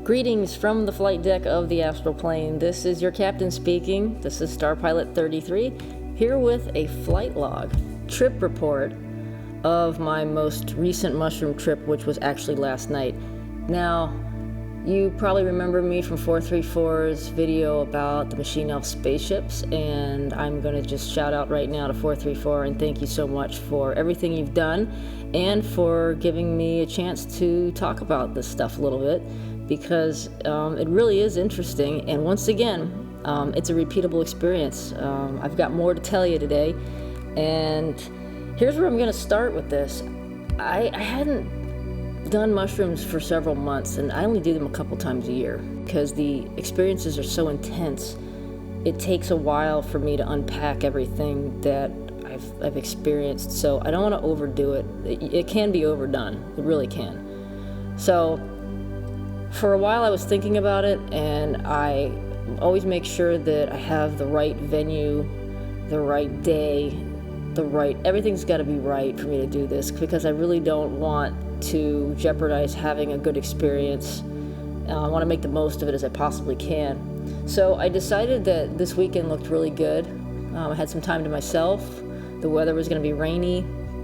Greetings from the flight deck of the astral plane. This is your captain speaking. This is Starpilot 33, here with a flight log, trip report of my most recent mushroom trip, which was actually last night. Now, you probably remember me from 434's video about the Machine Elf spaceships, and I'm going to just shout out right now to 434 and thank you so much for everything you've done and for giving me a chance to talk about this stuff a little bit, because it really is interesting, and once again, it's a repeatable experience. I've got more to tell you today, and here's where I'm going to start with this. I hadn't done mushrooms for several months, and I only do them a couple times a year because the experiences are so intense. It takes a while for me to unpack everything that I've experienced, so I don't want to overdo it. It can be overdone. It really can. So for a while I was thinking about it, and I always make sure that I have the right venue, the right day, everything's got to be right for me to do this, because I really don't want to jeopardize having a good experience. I want to make the most of it as I possibly can. So I decided that this weekend looked really good. I had some time to myself. The weather was going to be rainy,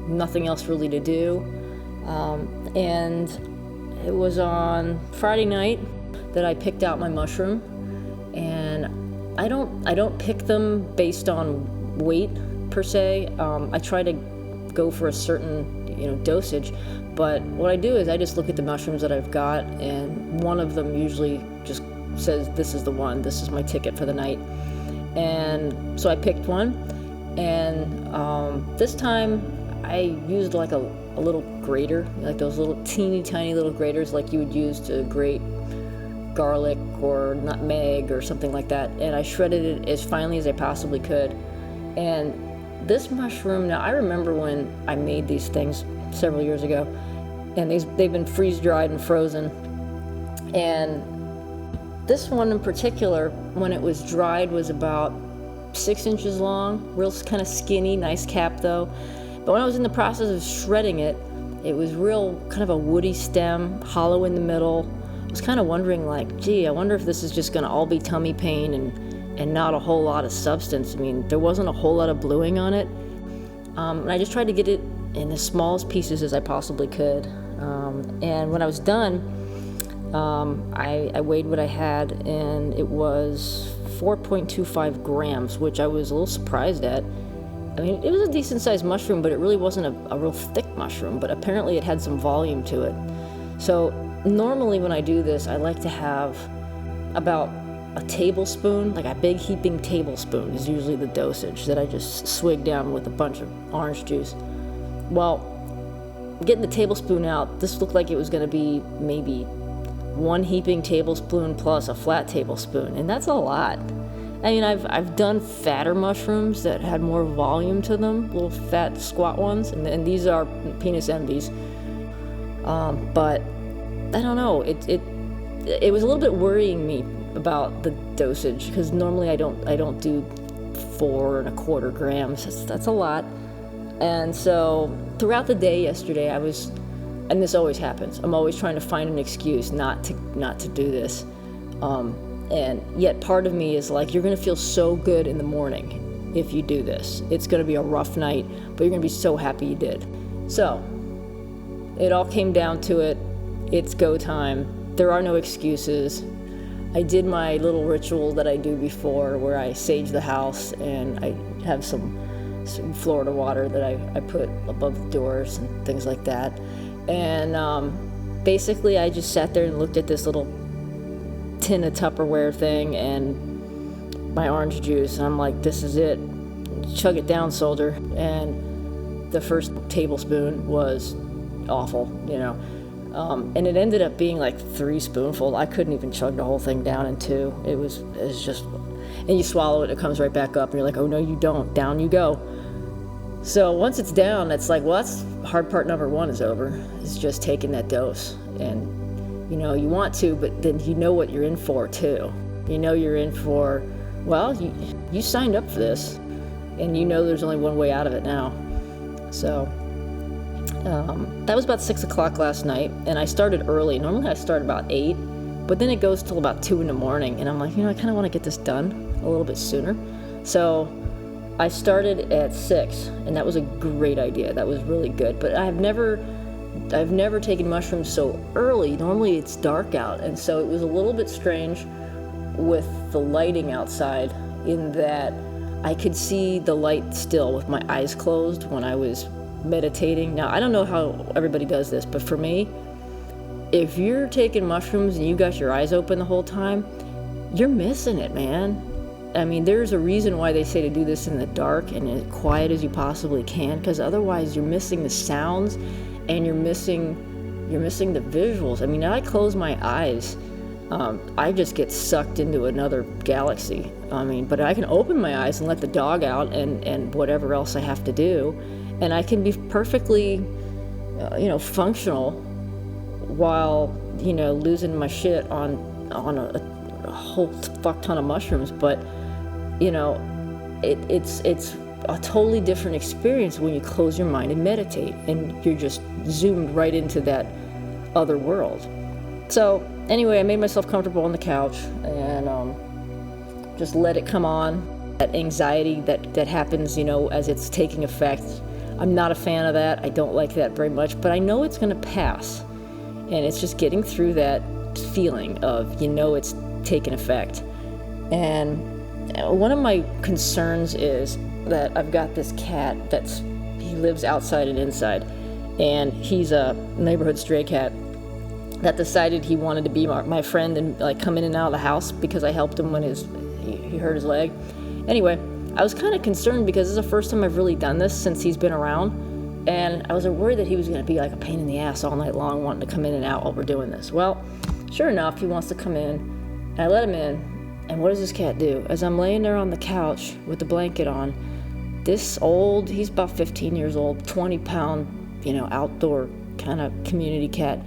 nothing else really to do, and it was on Friday night that I picked out my mushroom. And I don't pick them based on weight per se. I try to go for a certain dosage, but what I do is I just look at the mushrooms that I've got, and one of them usually just says, this is the one, this is my ticket for the night. And so I picked one, and this time I used like a little grater, like those little teeny tiny little graters like you would use to grate garlic or nutmeg or something like that, and I shredded it as finely as I possibly could. And this mushroom, now I remember when I made these things several years ago, and they've been freeze-dried and frozen, and this one in particular, when it was dried, was about 6 inches long, real kind of skinny, nice cap though. But when I was in the process of shredding it, it was real kind of a woody stem, hollow in the middle. I was kind of wondering, like, gee, I wonder if this is just going to all be tummy pain and not a whole lot of substance. I mean, there wasn't a whole lot of bluing on it. And I just tried to get it in as small as pieces as I possibly could. And when I was done, I weighed what I had, and it was 4.25 grams, which I was a little surprised at. I mean, it was a decent-sized mushroom, but it really wasn't a real thick mushroom, but apparently it had some volume to it. So normally when I do this, I like to have about a tablespoon, like a big heaping tablespoon is usually the dosage that I just swig down with a bunch of orange juice. Well, getting the tablespoon out, this looked like it was going to be maybe one heaping tablespoon plus a flat tablespoon, and that's a lot. I mean, I've done fatter mushrooms that had more volume to them, little fat squat ones, and these are penis envies. But I don't know, it was a little bit worrying me about the dosage, because normally I don't do 4.25 grams. That's a lot. And so throughout the day yesterday, and this always happens, I'm always trying to find an excuse not to do this. And yet part of me is like, you're going to feel so good in the morning if you do this. It's going to be a rough night, but you're going to be so happy you did. So it all came down to it. It's go time. There are no excuses. I did my little ritual that I do before, where I sage the house, and I have some Florida water that I put above the doors and things like that. And basically I just sat there and looked at this little tin of Tupperware thing and my orange juice, and I'm like, this is it. Chug it down, soldier. And the first tablespoon was awful, and it ended up being like 3 spoonfuls. I couldn't even chug the whole thing down in 2. It was just, and you swallow it, it comes right back up, and you're like, oh no you don't, down you go. So once it's down, it's like, well, that's hard part number 1 is over. It's just taking that dose. And you want to, but then you know what you're in for too. You're in for, well, you signed up for this, and there's only one way out of it now. So that was about 6 o'clock last night, and I started early. Normally I start about 8, But then it goes till about 2 in the morning, and I'm like, I kind of want to get this done a little bit sooner. So I started at 6, and that was a great idea. That was really good. But I've never taken mushrooms so early. Normally it's dark out, and so it was a little bit strange with the lighting outside, in that I could see the light still with my eyes closed when I was meditating. Now, I don't know how everybody does this, but for me, if you're taking mushrooms and you got your eyes open the whole time, you're missing it, man. I mean, there's a reason why they say to do this in the dark and as quiet as you possibly can, because otherwise you're missing the sounds and you're missing the visuals. I mean, I close my eyes, I just get sucked into another galaxy. I mean, but I can open my eyes and let the dog out and whatever else I have to do, and I can be perfectly, functional while, losing my shit on a whole fuck ton of mushrooms. But, it's a totally different experience when you close your mind and meditate, and you're just zoomed right into that other world. So anyway, I made myself comfortable on the couch and just let it come on. That anxiety that happens, as it's taking effect. I'm not a fan of that. I don't like that very much, but I know it's going to pass. And it's just getting through that feeling of, it's taking effect. And one of my concerns is that I've got this cat he lives outside and inside. And he's a neighborhood stray cat that decided he wanted to be my friend and come in and out of the house because I helped him when he hurt his leg. Anyway, I was kind of concerned because this is the first time I've really done this since he's been around, and I was worried that he was going to be like a pain in the ass all night long wanting to come in and out while we're doing this. Well, sure enough, he wants to come in, and I let him in, and what does this cat do? As I'm laying there on the couch with the blanket on, he's about 15 years old, 20-pound, outdoor kind of community cat,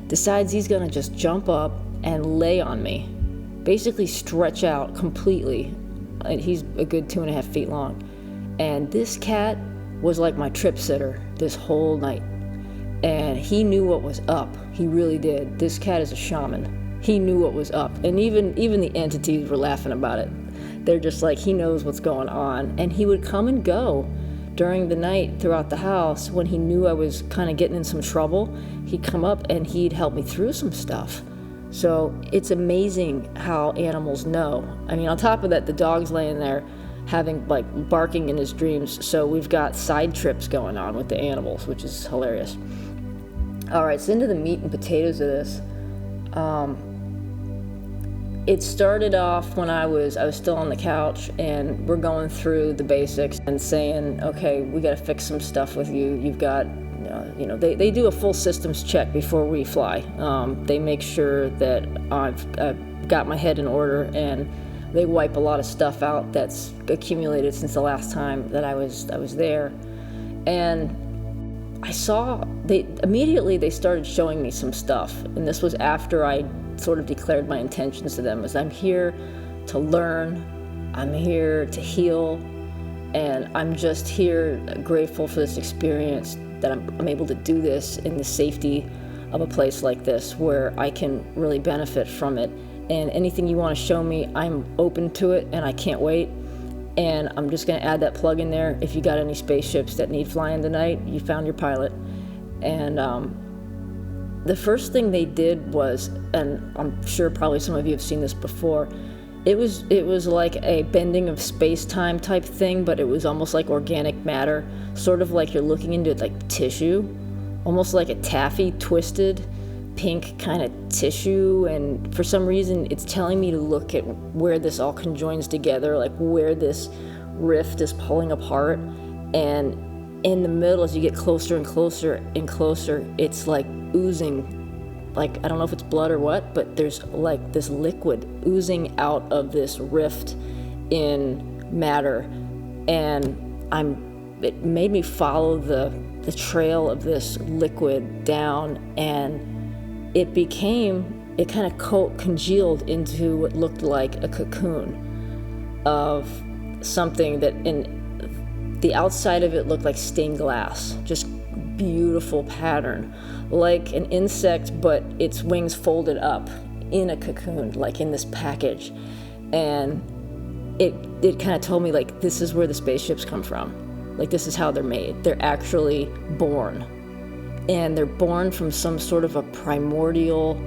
decides he's going to just jump up and lay on me, basically stretch out completely. And he's a good 2.5 feet long. And this cat was like my trip sitter this whole night. And he knew what was up. He really did. This cat is a shaman. He knew what was up. And even the entities were laughing about it. They're just like, he knows what's going on. And he would come and go during the night throughout the house. When he knew I was kind of getting in some trouble, he'd come up and he'd help me through some stuff. So it's amazing how animals know. I mean, on top of that, the dog's laying there having barking in his dreams. So we've got side trips going on with the animals, which is hilarious. All right, so into the meat and potatoes of this. It started off when I was still on the couch, and we're going through the basics and saying, okay, we got to fix some stuff with you. You've got, they do a full systems check before we fly. They make sure that I've got my head in order, and they wipe a lot of stuff out that's accumulated since the last time that I was there. And I saw they started showing me some stuff, and this was after I sort of declared my intentions to them, as I'm here to learn, I'm here to heal, and I'm just here grateful for this experience that I'm able to do this in the safety of a place like this where I can really benefit from it. And anything you want to show me, I'm open to it, and I can't wait. And I'm just going to add that plug in there. If you got any spaceships that need flying tonight, you found your pilot. And the first thing they did was, and I'm sure probably some of you have seen this before, it was like a bending of space-time type thing, but it was almost like organic matter, sort of like you're looking into like tissue, almost like a taffy twisted pink kind of tissue. And for some reason it's telling me to look at where this all conjoins together, like where this rift is pulling apart. And in the middle, as you get closer and closer and closer, it's like oozing, like I don't know if it's blood or what, but there's like this liquid oozing out of this rift in matter. And it made me follow the trail of this liquid down, and it kind of congealed into what looked like a cocoon of something that in the outside of it looked like stained glass, just beautiful pattern, like an insect, but its wings folded up in a cocoon, like in this package. And it kind of told me, like, this is where the spaceships come from. Like, this is how they're made. They're actually born. And they're born from some sort of a primordial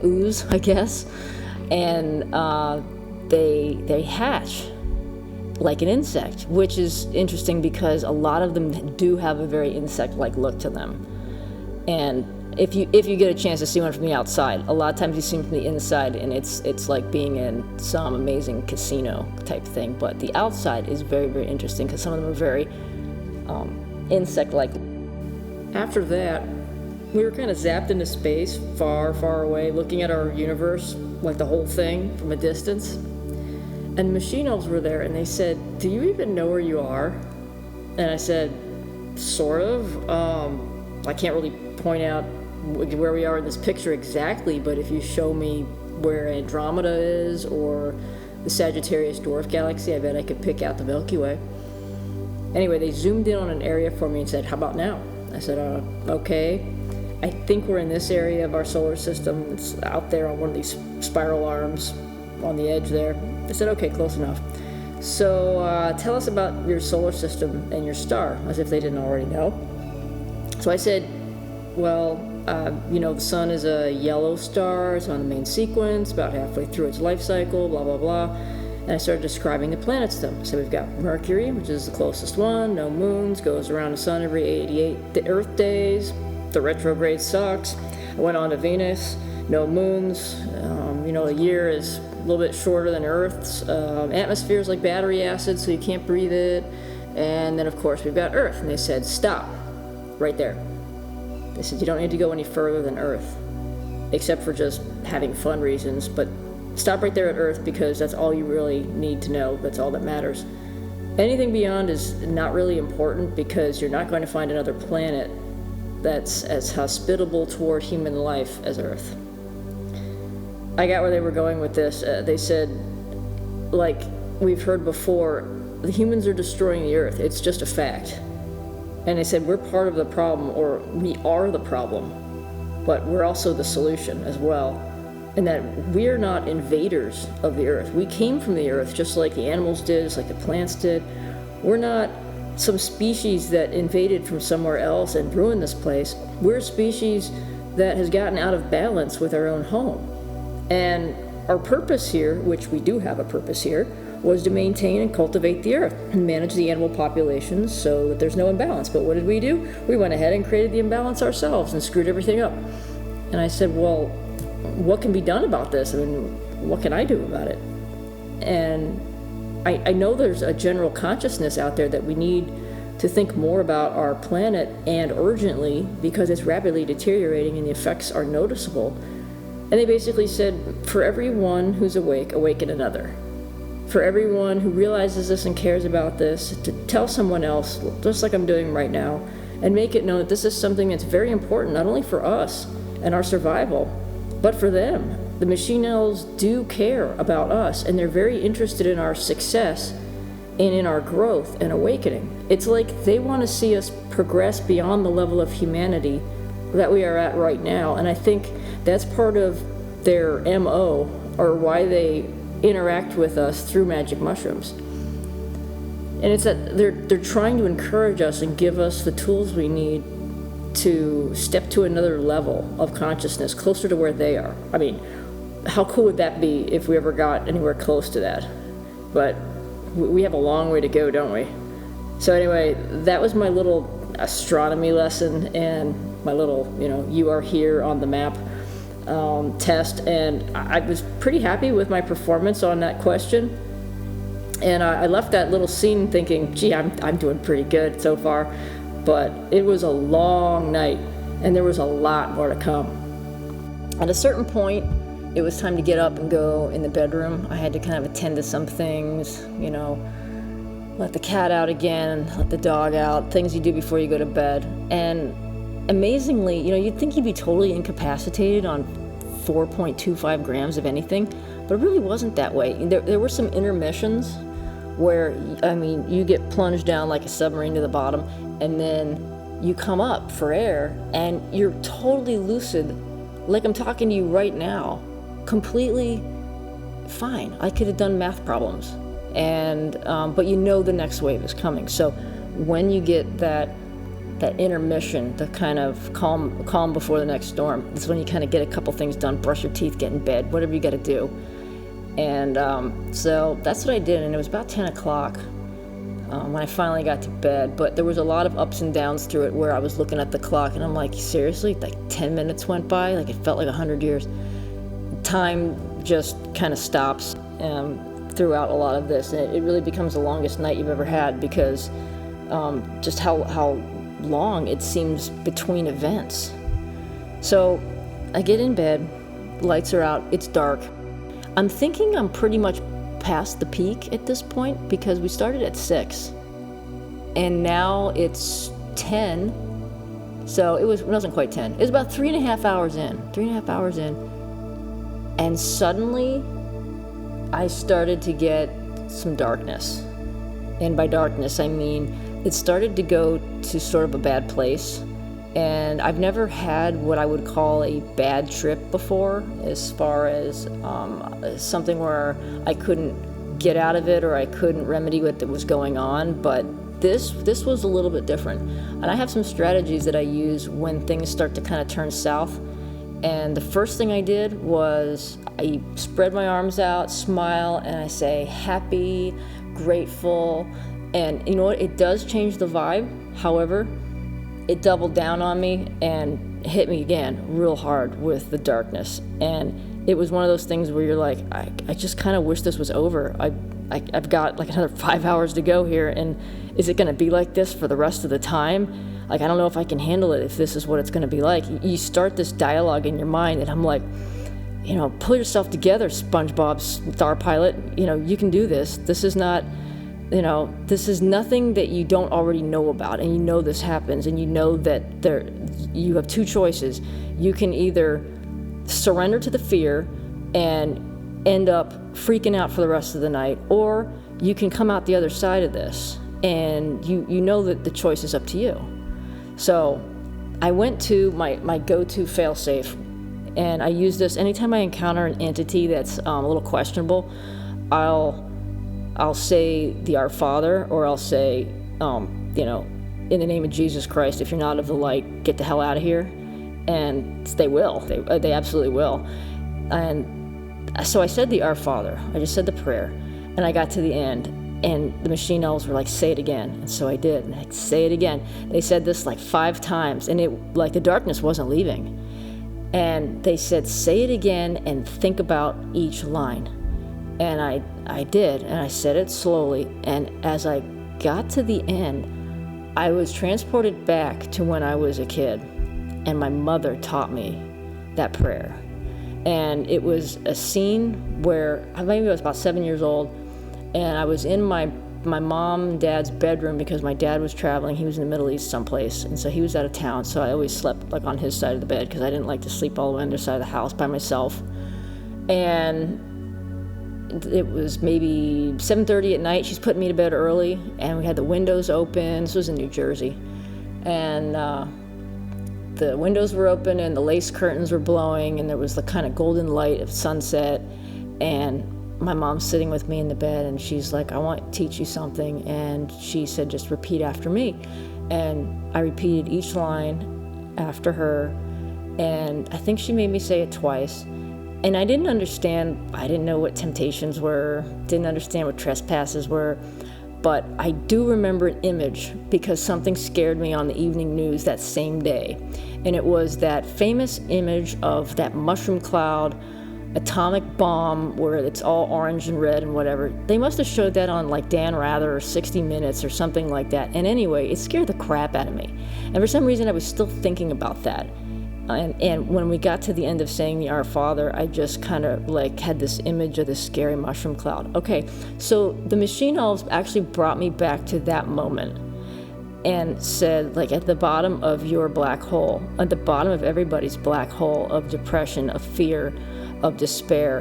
ooze, I guess. And they hatch like an insect, which is interesting because a lot of them do have a very insect-like look to them. And if you get a chance to see one from the outside, a lot of times you see them from the inside, and it's like being in some amazing casino type thing. But the outside is very, very interesting because some of them are very insect-like. After that, we were kind of zapped into space, far, far away, looking at our universe, like the whole thing from a distance. And machine elves were there, and they said, "Do you even know where you are?" And I said, "Sort of. I can't really point out where we are in this picture exactly, but if you show me where Andromeda is or the Sagittarius Dwarf Galaxy, I bet I could pick out the Milky Way." Anyway, they zoomed in on an area for me and said, "How about now?" I said, "Okay. I think we're in this area of our solar system. It's out there on one of these spiral arms on the edge there." I said, "Okay, close enough. So tell us about your solar system and your star," as if they didn't already know. So I said, "Well, the sun is a yellow star. It's on the main sequence, about halfway through its life cycle, blah, blah, blah." And I started describing the planets to them. So we've got Mercury, which is the closest one, no moons, goes around the sun every 88 Earth days. The retrograde sucks. I went on to Venus, no moons. The year is a little bit shorter than Earth's. Atmosphere is like battery acid, so you can't breathe it. And then, of course, we've got Earth. And they said, "Stop, right there." They said, "You don't need to go any further than Earth, except for just having fun reasons. But stop right there at Earth because that's all you really need to know. That's all that matters. Anything beyond is not really important because you're not going to find another planet that's as hospitable toward human life as Earth." I got where they were going with this. They said, like we've heard before, the humans are destroying the Earth. It's just a fact. And they said, we're part of the problem, or we are the problem, but we're also the solution as well. And that we're not invaders of the Earth. We came from the Earth just like the animals did, just like the plants did. We're not some species that invaded from somewhere else and ruined this place. We're a species that has gotten out of balance with our own home. And our purpose here, which we do have a purpose here, was to maintain and cultivate the Earth and manage the animal populations so that there's no imbalance. But what did we do? We went ahead and created the imbalance ourselves and screwed everything up. And I said, well, what can be done about this? I mean, what can I do about it? And I know there's a general consciousness out there that we need to think more about our planet, and urgently, because it's rapidly deteriorating and the effects are noticeable. And they basically said, for everyone who's awake, awaken another. For everyone who realizes this and cares about this, to tell someone else, just like I'm doing right now, and make it known that this is something that's very important, not only for us and our survival, but for them. The machine elves do care about us, and they're very interested in our success and in our growth and awakening. It's like they want to see us progress beyond the level of humanity that we are at right now, and I think that's part of their MO, or why they interact with us through magic mushrooms. And it's that they're trying to encourage us and give us the tools we need to step to another level of consciousness, closer to where they are. I mean, how cool would that be if we ever got anywhere close to that? But we have a long way to go, don't we? So anyway, that was my little astronomy lesson and my little, you are here on the map test. And I was pretty happy with my performance on that question. And I left that little scene thinking, gee, I'm doing pretty good so far. But it was a long night, and there was a lot more to come. At a certain point, it was time to get up and go in the bedroom. I had to kind of attend to some things, let the cat out again, let the dog out, things you do before you go to bed. And amazingly, you'd think you'd be totally incapacitated on 4.25 grams of anything, but it really wasn't that way. There were some intermissions where, you get plunged down like a submarine to the bottom, and then you come up for air, and you're totally lucid like I'm talking to you right now, completely fine. I could have done math problems, and but you know the next wave is coming. So when you get that intermission, the kind of calm before the next storm, it's when you kind of get a couple things done, brush your teeth, get in bed, whatever you got to do. And so that's what I did, and it was about 10 o'clock when I finally got to bed. But there was a lot of ups and downs through it where I was looking at the clock and I'm like, seriously, like 10 minutes went by, like it felt like 100 years. Time just kind of stops throughout a lot of this, and it really becomes the longest night you've ever had, because just how long it seems between events. So I get in bed, lights are out, it's dark. I'm thinking I'm pretty much past the peak at this point, because we started at 6 and now it's 10. So it wasn't quite 10. It was about 3.5 hours in. And suddenly I started to get some darkness. And by darkness, I mean it started to go to sort of a bad place. And I've never had what I would call a bad trip before, as far as something where I couldn't get out of it or I couldn't remedy what was going on. But this was a little bit different. And I have some strategies that I use when things start to kind of turn south. And the first thing I did was I spread my arms out, smile, and I say happy, grateful. And you know what? It does change the vibe. However, it doubled down on me and hit me again real hard with the darkness. And it was one of those things where you're like, I just kind of wish this was over. I've got like another 5 hours to go here, and is it going to be like this for the rest of the time? Like, I don't know if I can handle it, if this is what it's going to be like. You start this dialogue in your mind, and I'm like, you know, pull yourself together, SpongeBob, Starpilot. You know, you can do this. This is not, you know, this is nothing that you don't already know about, and you know this happens, and you know that you have two choices. You can either surrender to the fear and end up freaking out for the rest of the night, or you can come out the other side of this, and you know that the choice is up to you. So I went to my go-to fail-safe, and I use this anytime I encounter an entity that's a little questionable. I'll say the Our Father, or I'll say, you know, in the name of Jesus Christ, if you're not of the light, get the hell out of here. And they will. They absolutely will. And so I said the Our Father. I just said the prayer, and I got to the end. And the machine elves were like, say it again. And so I did. And I say it again. They said this like 5 times, and it like the darkness wasn't leaving. And they said, say it again and think about each line. And I did, and I said it slowly. And as I got to the end, I was transported back to when I was a kid, and my mother taught me that prayer. And it was a scene where maybe I was about 7 years old, and I was in my mom and dad's bedroom because my dad was traveling. He was in the Middle East someplace, and so he was out of town. So I always slept like on his side of the bed because I didn't like to sleep all the way on their side of the house by myself. And it was maybe 7:30 at night. She's putting me to bed early, and we had the windows open. This was in New Jersey, and the windows were open, and the lace curtains were blowing, and there was the kind of golden light of sunset. And my mom's sitting with me in the bed, and she's like, I want to teach you something. And she said, just repeat after me. And I repeated each line after her, and I think she made me say it twice. And I didn't understand. I didn't know what temptations were, didn't understand what trespasses were, but I do remember an image because something scared me on the evening news that same day. And it was that famous image of that mushroom cloud atomic bomb where it's all orange and red and whatever. They must have showed that on like Dan Rather or 60 Minutes or something like that. And anyway, it scared the crap out of me. And for some reason, I was still thinking about that. And when we got to the end of saying the Our Father, I just kind of like had this image of this scary mushroom cloud. Okay, so the machine elves actually brought me back to that moment and said, like, at the bottom of your black hole, at the bottom of everybody's black hole of depression, of fear, of despair.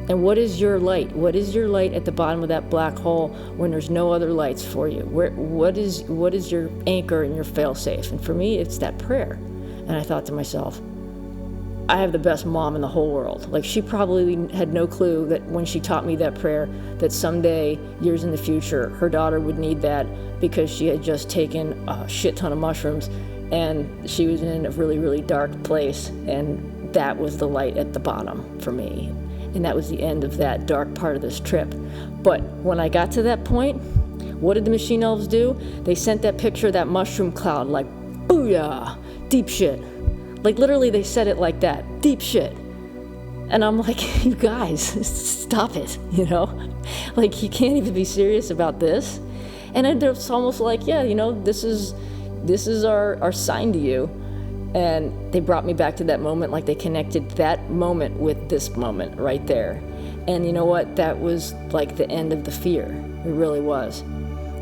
And what is your light? What is your light at the bottom of that black hole when there's no other lights for you? What is your anchor and your fail-safe? And for me, it's that prayer. And I thought to myself, I have the best mom in the whole world. Like, she probably had no clue that when she taught me that prayer, that someday, years in the future, her daughter would need that because she had just taken a shit ton of mushrooms and she was in a really, really dark place, and that was the light at the bottom for me. And that was the end of that dark part of this trip. But when I got to that point, what did the machine elves do? They sent that picture of that mushroom cloud, like, booyah, deep shit. Like, literally, they said it like that, deep shit. And I'm like, you guys, stop it, you know? Like, you can't even be serious about this. And it's almost like, yeah, you know, this is our sign to you. And they brought me back to that moment, like they connected that moment with this moment right there. And you know what? That was like the end of the fear. It really was.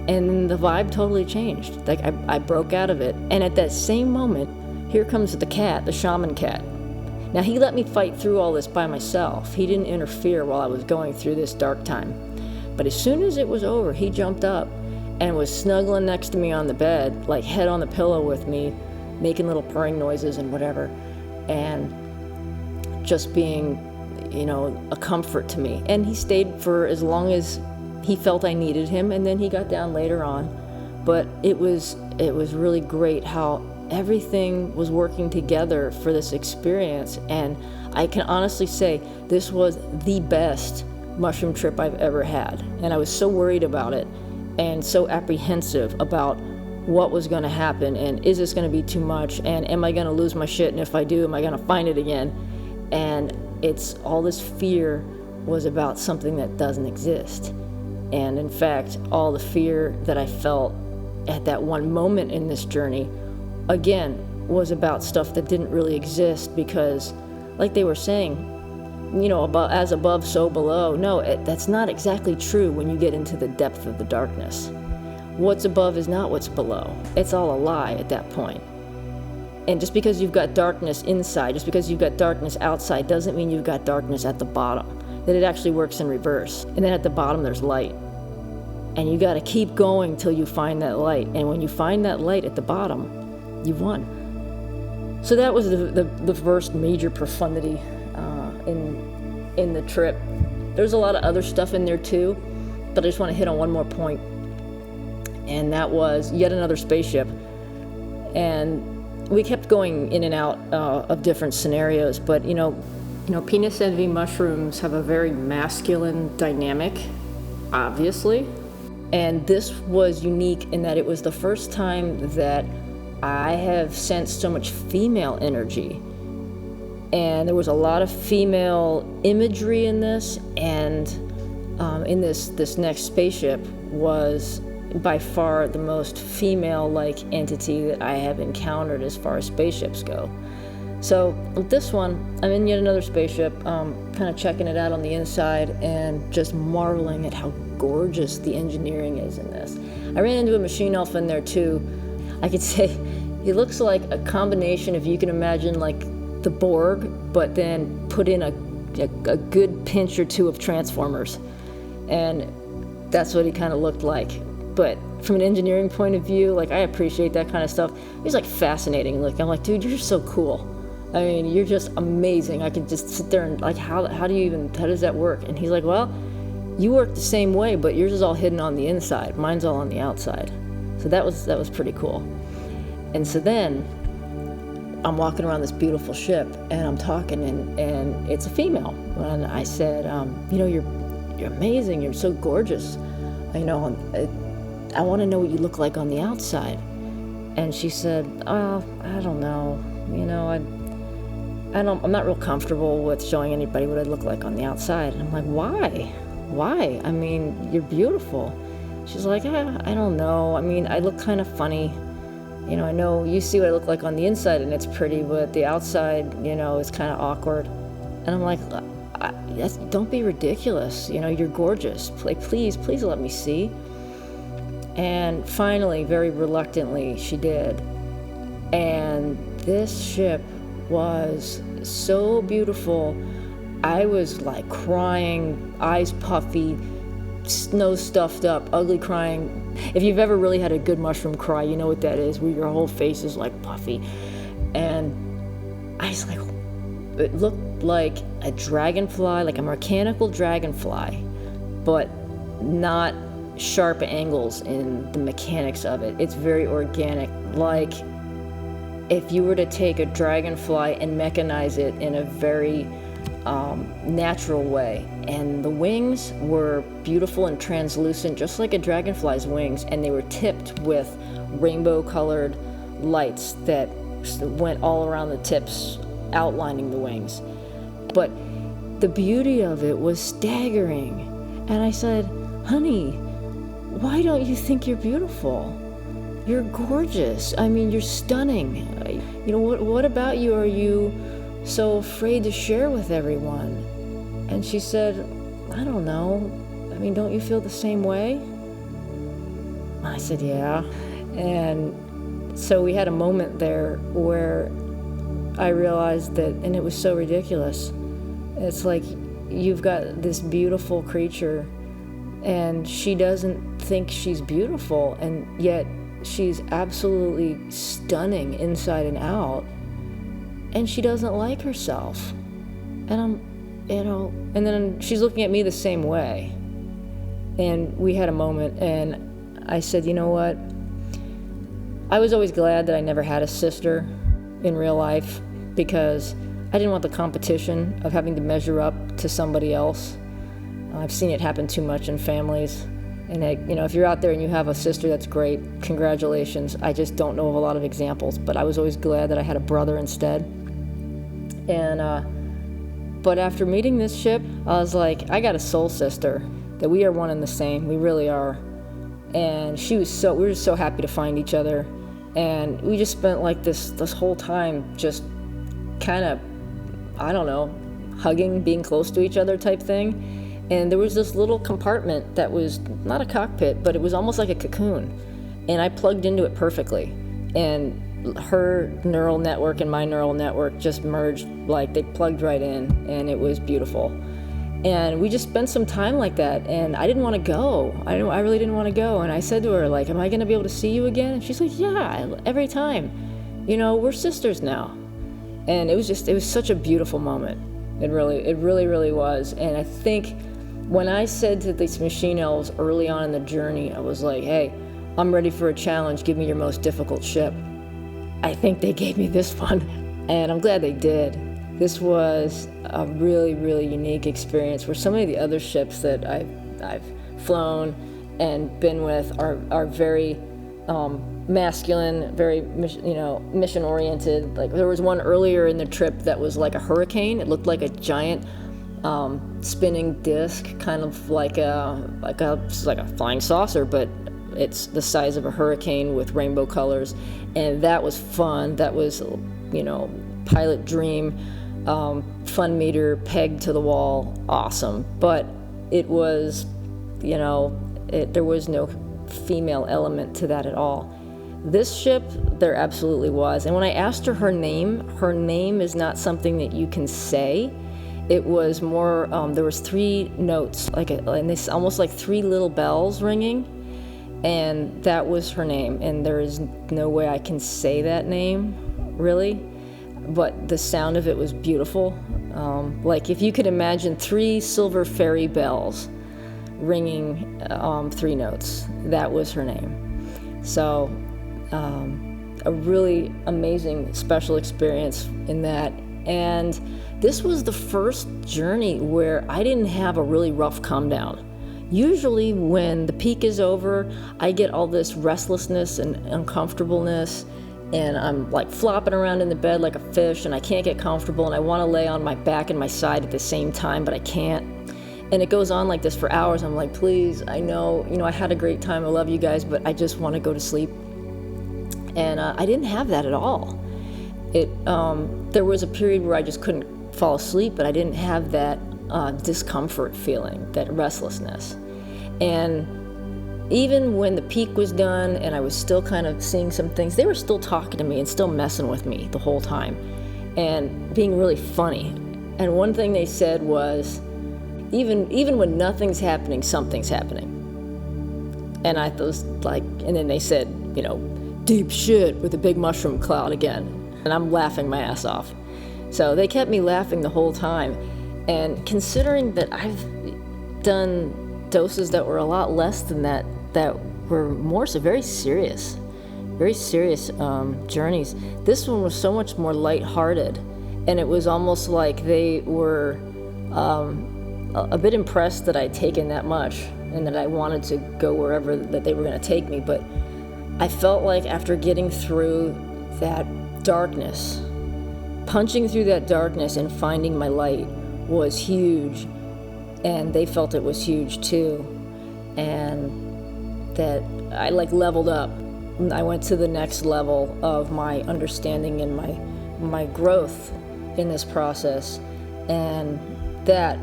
And the vibe totally changed. Like, I broke out of it. And at that same moment, here comes the cat, the shaman cat. Now, he let me fight through all this by myself. He didn't interfere while I was going through this dark time. But as soon as it was over, he jumped up and was snuggling next to me on the bed, like head on the pillow with me, making little purring noises and whatever, and just being, you know, a comfort to me. And he stayed for as long as he felt I needed him, and then he got down later on. But it was really great how everything was working together for this experience. And I can honestly say this was the best mushroom trip I've ever had. And I was so worried about it and so apprehensive about what was going to happen, and is this going to be too much, and am I going to lose my shit, and if I do, am I going to find it again? And it's all this fear was about something that doesn't exist. And in fact, all the fear that I felt at that one moment in this journey, again, was about stuff that didn't really exist, because like they were saying, you know, about as above, so below. No, that's not exactly true when you get into the depth of the darkness. What's above is not what's below. It's all a lie at that point. And just because you've got darkness inside, just because you've got darkness outside, doesn't mean you've got darkness at the bottom. That it actually works in reverse. And then at the bottom, there's light. And you got to keep going till you find that light. And when you find that light at the bottom, you've won. So that was the first major profundity in the trip. There's a lot of other stuff in there too, but I just want to hit on one more point. And that was yet another spaceship. And we kept going in and out of different scenarios, but you know, penis envy mushrooms have a very masculine dynamic, obviously. And this was unique in that it was the first time that I have sensed so much female energy. And there was a lot of female imagery in this, and in this next spaceship was by far the most female-like entity that I have encountered as far as spaceships go. So with this one, I'm in yet another spaceship, kind of checking it out on the inside and just marveling at how gorgeous the engineering is in this. I ran into a machine elf in there too. I could say he looks like a combination, if you can imagine, like the Borg, but then put in a good pinch or two of Transformers. And that's what he kind of looked like. But from an engineering point of view, like, I appreciate that kind of stuff. He's like fascinating. Like, I'm like, dude, you're so cool. I mean, you're just amazing. I could just sit there and like, how does that work? And he's like, well, you work the same way, but yours is all hidden on the inside. Mine's all on the outside. So that was pretty cool. And so then I'm walking around this beautiful ship and I'm talking and it's a female. And I said, you're amazing. You're so gorgeous. I want to know what you look like on the outside. And she said, oh, I don't know. I'm not real comfortable with showing anybody what I look like on the outside. And I'm like, why? Why? I mean, you're beautiful. She's like, I don't know. I mean, I look kind of funny. I know you see what I look like on the inside and it's pretty, but the outside, is kind of awkward. And I'm like, don't be ridiculous. You're gorgeous. Please let me see. And finally, very reluctantly, she did. And this ship was so beautiful. I was like crying, eyes puffy, nose stuffed up, ugly crying. If you've ever really had a good mushroom cry, you know what that is, where your whole face is like puffy. And I was like, it looked like a dragonfly, like a mechanical dragonfly, but not sharp angles in the mechanics of it. It's very organic, like if you were to take a dragonfly and mechanize it in a very natural way. And the wings were beautiful and translucent, just like a dragonfly's wings, and they were tipped with rainbow colored lights that went all around the tips, outlining the wings. But the beauty of it was staggering. And I said, honey, why don't you think you're beautiful? You're gorgeous. I mean, you're stunning. You know, what about you are you so afraid to share with everyone? And she said, I don't know. I mean, don't you feel the same way? I said, yeah. And so we had a moment there where I realized that, and it was so ridiculous. It's like you've got this beautiful creature and she doesn't think she's beautiful, and yet she's absolutely stunning inside and out, and she doesn't like herself. And and then she's looking at me the same way. And we had a moment, and I said, you know what? I was always glad that I never had a sister in real life, because I didn't want the competition of having to measure up to somebody else. I've seen it happen too much in families. And if you're out there and you have a sister, that's great. Congratulations. I just don't know of a lot of examples, but I was always glad that I had a brother instead. And but after meeting this ship, I was like, I got a soul sister, that we are one and the same. We really are. And we were just so happy to find each other. And we just spent like this whole time just kind of, I don't know, hugging, being close to each other type thing. And there was this little compartment that was not a cockpit, but it was almost like a cocoon. And I plugged into it perfectly. And her neural network and my neural network just merged, like they plugged right in, and it was beautiful. And we just spent some time like that, and I didn't want to go. I really didn't want to go. And I said to her, like, am I going to be able to see you again? And she's like, yeah, every time. You know, we're sisters now. And it was such a beautiful moment. It really was. And I think when I said to these machine elves early on in the journey, I was like, hey, I'm ready for a challenge. Give me your most difficult ship. I think they gave me this one, and I'm glad they did. This was a really, really unique experience, where so many of the other ships that I've flown and been with are very masculine, very mission-oriented. Like there was one earlier in the trip that was like a hurricane. It looked like a giant spinning disc, kind of like a flying saucer, but it's the size of a hurricane with rainbow colors. And that was fun. That was, pilot dream, fun meter pegged to the wall, awesome. But it was, there was no female element to that at all. This ship, there absolutely was. And when I asked her name is not something that you can say. It was more, there was 3 notes, and this almost like 3 little bells ringing, and that was her name. And there is no way I can say that name, really, but the sound of it was beautiful. Like if you could imagine 3 silver fairy bells ringing 3 notes, that was her name. So a really amazing special experience in that. And this was the first journey where I didn't have a really rough come down. Usually when the peak is over, I get all this restlessness and uncomfortableness, and I'm like flopping around in the bed like a fish, and I can't get comfortable, and I want to lay on my back and my side at the same time, but I can't. And it goes on like this for hours. I'm like, please, I know, I had a great time, I love you guys, but I just want to go to sleep. And I didn't have that at all. There was a period where I just couldn't fall asleep, but I didn't have that discomfort feeling, that restlessness. And even when the peak was done and I was still kind of seeing some things, they were still talking to me and still messing with me the whole time and being really funny. And one thing they said was, even when nothing's happening, something's happening. And I was like, and then they said, deep shit with a big mushroom cloud again. And I'm laughing my ass off. So they kept me laughing the whole time. And considering that I've done doses that were a lot less than that, that were more so very serious journeys, this one was so much more lighthearted, and it was almost like they were a bit impressed that I'd taken that much and that I wanted to go wherever that they were going to take me. But I felt like after getting through that darkness, punching through that darkness and finding my light was huge, and they felt it was huge too, and that I like leveled up. I went to the next level of my understanding and my growth in this process, and that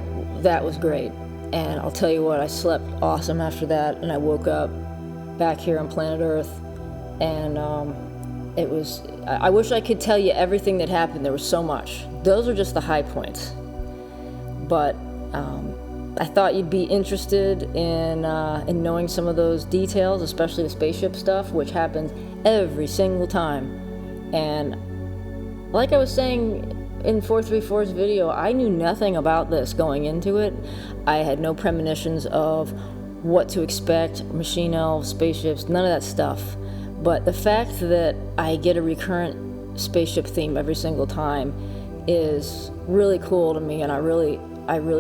was great. And I'll tell you what, I slept awesome after that, and I woke up back here on planet Earth, and it was, I wish I could tell you everything that happened. There was so much. Those are just the high points. But I thought you'd be interested in knowing some of those details, especially the spaceship stuff, which happens every single time. And like I was saying in 434's video, I knew nothing about this going into it. I had no premonitions of what to expect, machine elves, spaceships, none of that stuff. But the fact that I get a recurrent spaceship theme every single time is really cool to me, and I really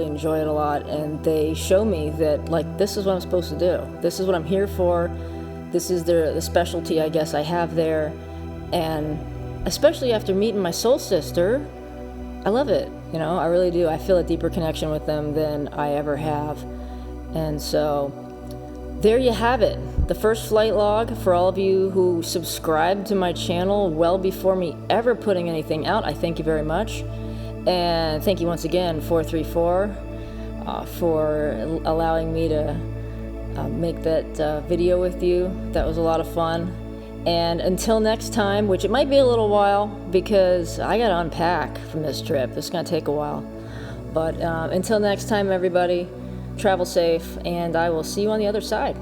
enjoy it a lot. And they show me that, like, this is what I'm supposed to do. This is what I'm here for. This is the specialty I guess I have there. And especially after meeting my soul sister, I love it. You know, I really do. I feel a deeper connection with them than I ever have. And so there you have it. The first flight log for all of you who subscribed to my channel well before me ever putting anything out. I thank you very much. And thank you once again, 434, for allowing me to make that video with you. That was a lot of fun. And until next time, which it might be a little while because I got to unpack from this trip. It's going to take a while. But until next time, everybody, travel safe, and I will see you on the other side.